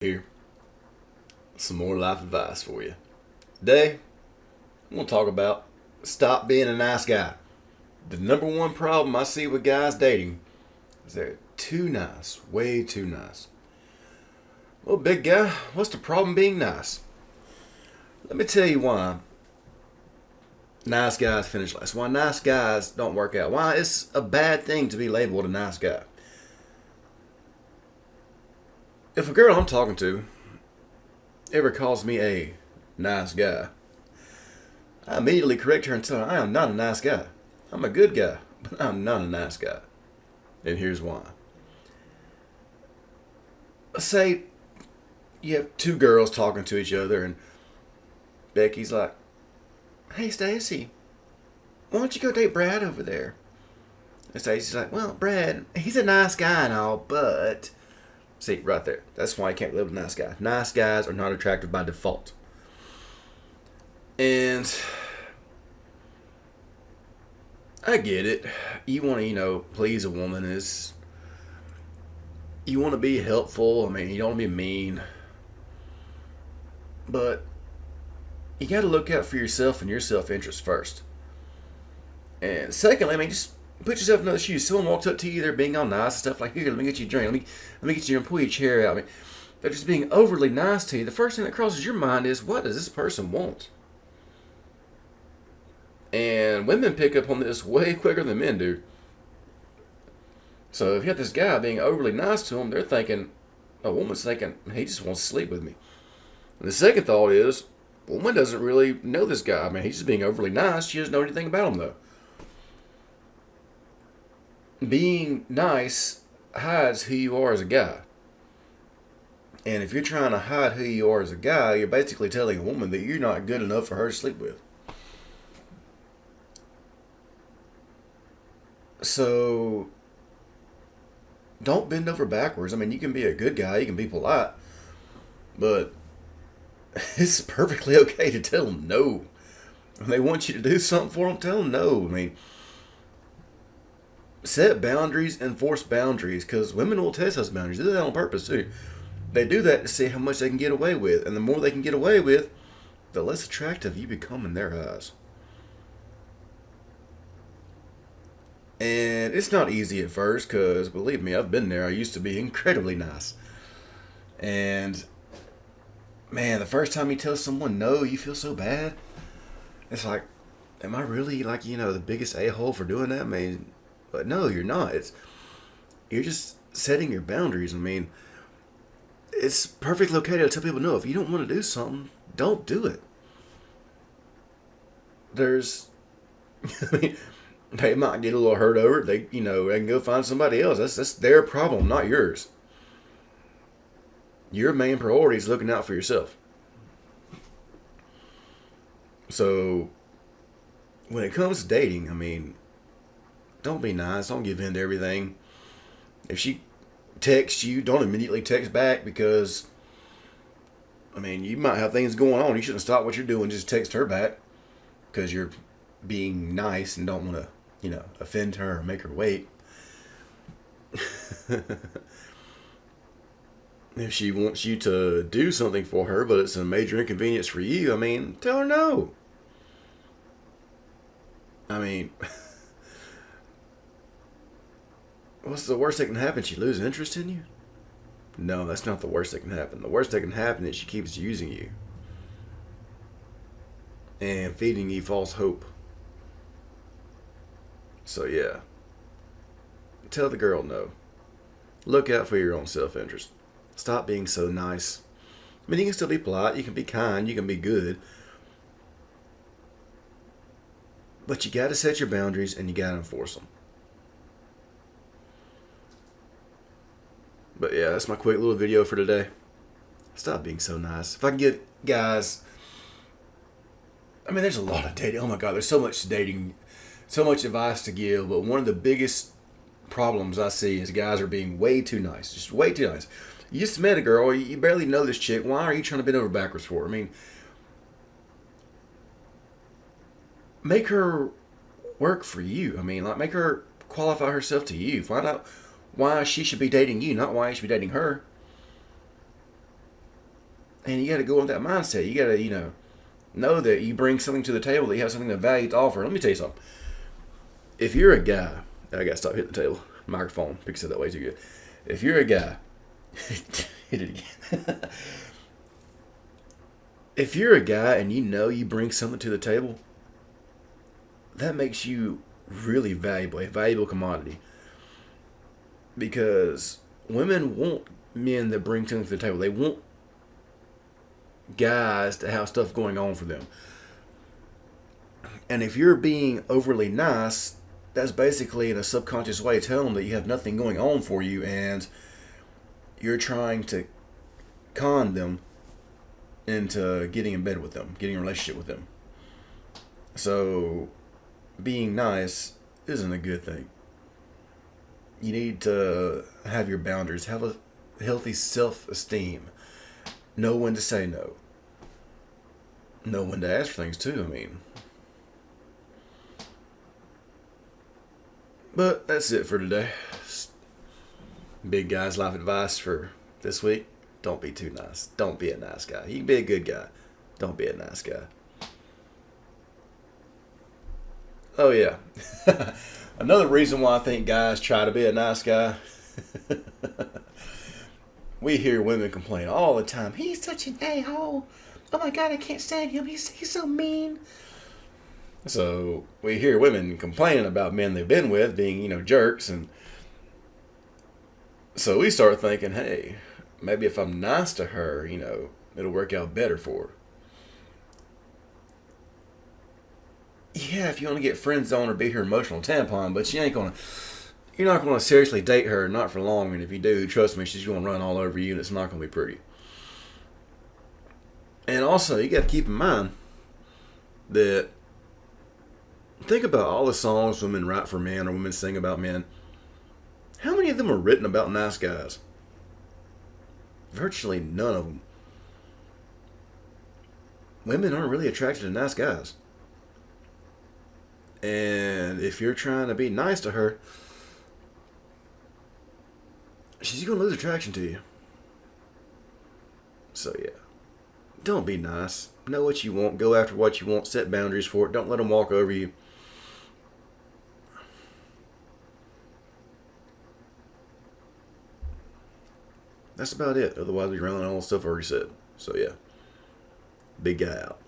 Here, some more life advice for you. Today, I'm going to talk about stop being a nice guy. The number one problem I see with guys dating is they're too nice, way too nice. Well, big guy, what's the problem being nice? Let me tell you why nice guys finish last. Why nice guys don't work out. Why it's a bad thing to be labeled a nice guy. If a girl I'm talking to ever calls me a nice guy, I immediately correct her and tell her I am not a nice guy. I'm a good guy, but I'm not a nice guy. And here's why. Say you have two girls talking to each other, and Becky's like, "Hey, Stacy, why don't you go date Brad over there?" And Stacy's like, "Well, Brad, he's a nice guy and all, but..." See, right there. That's why I can't live with a nice guy. Nice guys are not attractive by default. And I get it. You want to, please a woman. You want to be helpful. I mean, you don't want to be mean. But you got to look out for yourself and your self-interest first. And secondly, just put yourself in those shoes. Someone walks up to you, they're being all nice and stuff like, "Here, let me get you a drink. Let me get you and pull your chair out." They're just being overly nice to you. The first thing that crosses your mind is, what does this person want? And women pick up on this way quicker than men do. So if you have this guy being overly nice to them, they're thinking, a woman's thinking, he just wants to sleep with me. And the second thought is, woman doesn't really know this guy. He's just being overly nice. She doesn't know anything about him, though. Being nice hides who you are as a guy. And if you're trying to hide who you are as a guy, you're basically telling a woman that you're not good enough for her to sleep with. So don't bend over backwards. You can be a good guy, you can be polite, but it's perfectly okay to tell them no. When they want you to do something for them, tell them no. Set boundaries, enforce boundaries, because women will test those boundaries. They do that on purpose too. They do that to see how much they can get away with, and the more they can get away with, the less attractive you become in their eyes. And it's not easy at first, because believe me, I've been there. I used to be incredibly nice. And man, the first time you tell someone no, you feel so bad. It's like, am I really the biggest a-hole for doing that? But no, you're not. You're just setting your boundaries. It's perfectly okay to tell people no. If you don't want to do something, don't do it. There's, they might get a little hurt over it. They can go find somebody else. That's their problem, not yours. Your main priority is looking out for yourself. So, when it comes to dating, don't be nice. Don't give in to everything. If she texts you, don't immediately text back, because, you might have things going on. You shouldn't stop what you're doing. Just text her back because you're being nice and don't want to, offend her or make her wait. If she wants you to do something for her, but it's a major inconvenience for you, tell her no. What's the worst that can happen? She loses interest in you? No, that's not the worst that can happen. The worst that can happen is she keeps using you and feeding you false hope. So yeah, tell the girl no. Look out for your own self-interest. Stop being so nice. You can still be polite, you can be kind, you can be good, but you gotta set your boundaries and you gotta enforce them. But yeah, that's my quick little video for today. Stop being so nice. If I can get guys, there's a lot of dating. Oh my God, there's so much dating, so much advice to give. But one of the biggest problems I see is guys are being way too nice. Just way too nice. You just met a girl, you barely know this chick. Why are you trying to bend over backwards for her? Make her work for you. Make her qualify herself to you. Find out why she should be dating you, not why you should be dating her. And you got to go with that mindset. You got to, know that you bring something to the table, that you have something of value to offer. Let me tell you something. If you're a guy, I got to stop hitting the table. Microphone picks it that way too good. If you're a guy, hit it again. If you're a guy and you know you bring something to the table, that makes you really valuable, a valuable commodity. Because women want men that bring something to the table. They want guys to have stuff going on for them. And if you're being overly nice, that's basically in a subconscious way telling them that you have nothing going on for you and you're trying to con them into getting in bed with them, getting a relationship with them. So being nice isn't a good thing. You need to have your boundaries, have a healthy self-esteem, know when to say no, know when to ask for things too, I mean. But that's it for today. Big guy's life advice for this week. Don't be too nice. Don't be a nice guy. You can be a good guy. Don't be a nice guy. Oh, yeah. Another reason why I think guys try to be a nice guy. We hear women complain all the time. He's such an a-hole. Oh my God, I can't stand him. He's so mean. So we hear women complaining about men they've been with being, jerks. And so we start thinking, hey, maybe if I'm nice to her, it'll work out better for her. Yeah, if you want to get friend zone or be her emotional tampon, but you're not gonna seriously date her, not for long. And if you do, trust me, she's gonna run all over you, and it's not gonna be pretty. And also, you got to keep in mind that think about all the songs women write for men or women sing about men. How many of them are written about nice guys? Virtually none of them. Women aren't really attracted to nice guys. And if you're trying to be nice to her, she's going to lose attraction to you. So yeah, don't be nice. Know what you want. Go after what you want. Set boundaries for it. Don't let them walk over you. That's about it. Otherwise, we run on all the stuff I already said. So yeah, big guy out.